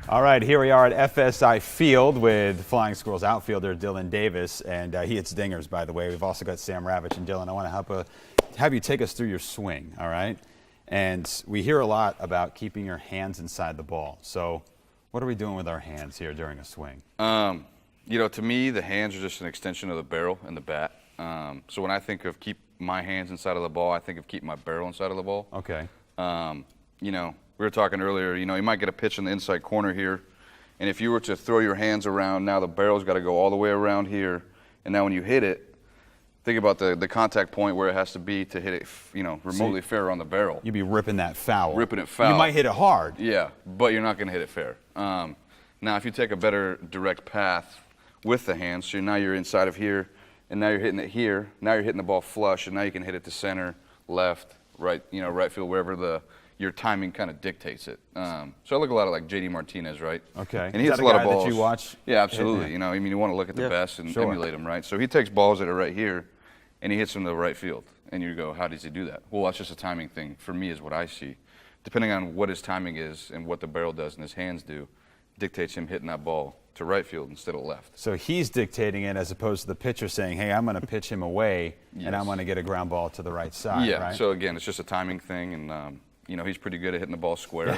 All right, here we are at FSI Field with Flying Squirrels outfielder Dylan Davis, and he hits dingers, by the way. We've also got Sam Ravitch, and Dylan, I want to have you take us through your swing, all right? And we hear a lot about keeping your hands inside the ball. So what are we doing with our hands here during a swing? You know, to me, the hands are just an extension of the barrel and the bat. So when I think of keep my hands inside of the ball, I think of keep my barrel inside of the ball. Okay. You know, we were talking earlier, you know, you might get a pitch in the inside corner here, and if you were to throw your hands around, now the barrel's got to go all the way around here, and now when you hit it, think about the contact point where it has to be to hit it, you know, remotely fair on the barrel. You'd be ripping that foul. Ripping it foul. You might hit it hard. Yeah, but you're not going to hit it fair. Now, if you take a better direct path with the hands, so now you're inside of here, and now you're hitting it here. Now you're hitting the ball flush, and now you can hit it to center, left, right, you know, right field, wherever your timing kind of dictates it. So I look a lot at like J.D. Martinez, right? Okay. And he hits a lot of balls. That you watch? Yeah, absolutely. You know, I mean, you want to look at the best and emulate them, right? So he takes balls that are right here, and he hits them to the right field. And you go, how does he do that? Well, that's just a timing thing for me is what I see. Depending on what his timing is and what the barrel does and his hands do, dictates him hitting that ball to right field instead of left. So he's dictating it as opposed to the pitcher saying, hey, I'm going to pitch him away, and I'm going to get a ground ball to the right side, Yeah, right? So again, it's just a timing thing, and you know, he's pretty good at hitting the ball square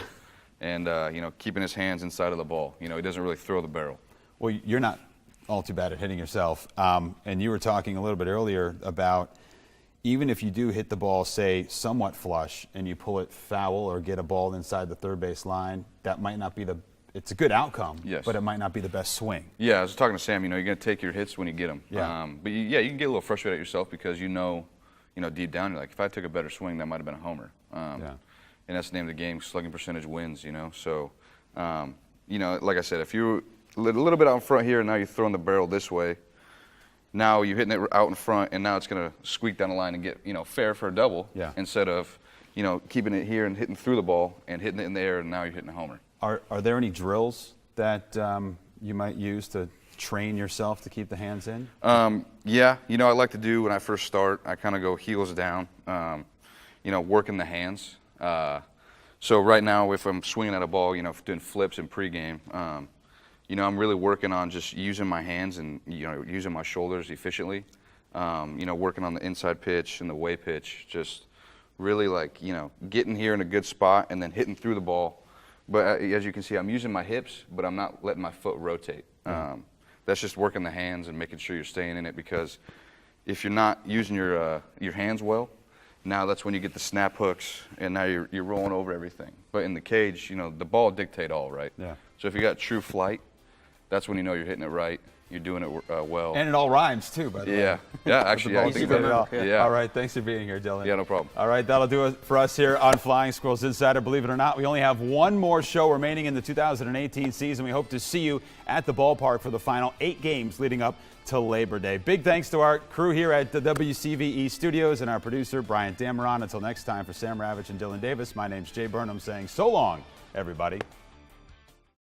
and, you know, keeping his hands inside of the ball. You know, he doesn't really throw the barrel. Well, you're not all too bad at hitting yourself, and you were talking a little bit earlier about even if you do hit the ball, say, somewhat flush, and you pull it foul or get a ball inside the third base line, that might not be it's a good outcome, but it might not be the best swing. Yeah, I was talking to Sam, you know, you're going to take your hits when you get them. Yeah. But yeah, you can get a little frustrated at yourself because you know, deep down, you're like, if I took a better swing, that might have been a homer. And that's the name of the game, slugging percentage wins, you know. So, you know, like I said, if you're a little bit out in front here and now you're throwing the barrel this way, now you're hitting it out in front and now it's going to squeak down the line and get, you know, fair for a double instead of, you know, keeping it here and hitting through the ball and hitting it in the air and now you're hitting a homer. Are there any drills that you might use to train yourself to keep the hands in? Yeah, you know, I like to do when I first start, I kind of go heels down, you know, working the hands. So right now, if I'm swinging at a ball, you know, doing flips in pregame, you know, I'm really working on just using my hands and, you know, using my shoulders efficiently. You know, working on the inside pitch and the way pitch, just really like, you know, getting here in a good spot and then hitting through the ball. But as you can see, I'm using my hips, but I'm not letting my foot rotate. That's just working the hands and making sure you're staying in it because if you're not using your hands well, now that's when you get the snap hooks and now you're rolling over everything. But in the cage, you know, the ball dictate all, right? Yeah. So if you got true flight, that's when you know you're hitting it right. You're doing it well. And it all rhymes, too, by the way. Yeah, actually, I think that. Yeah. All right, thanks for being here, Dylan. Yeah, no problem. All right, that'll do it for us here on Flying Squirrels Insider. Believe it or not, we only have one more show remaining in the 2018 season. We hope to see you at the ballpark for the final 8 games leading up to Labor Day. Big thanks to our crew here at the WCVE studios and our producer, Brian Dameron. Until next time, for Sam Ravitch and Dylan Davis, my name's Jay Burnham saying so long, everybody.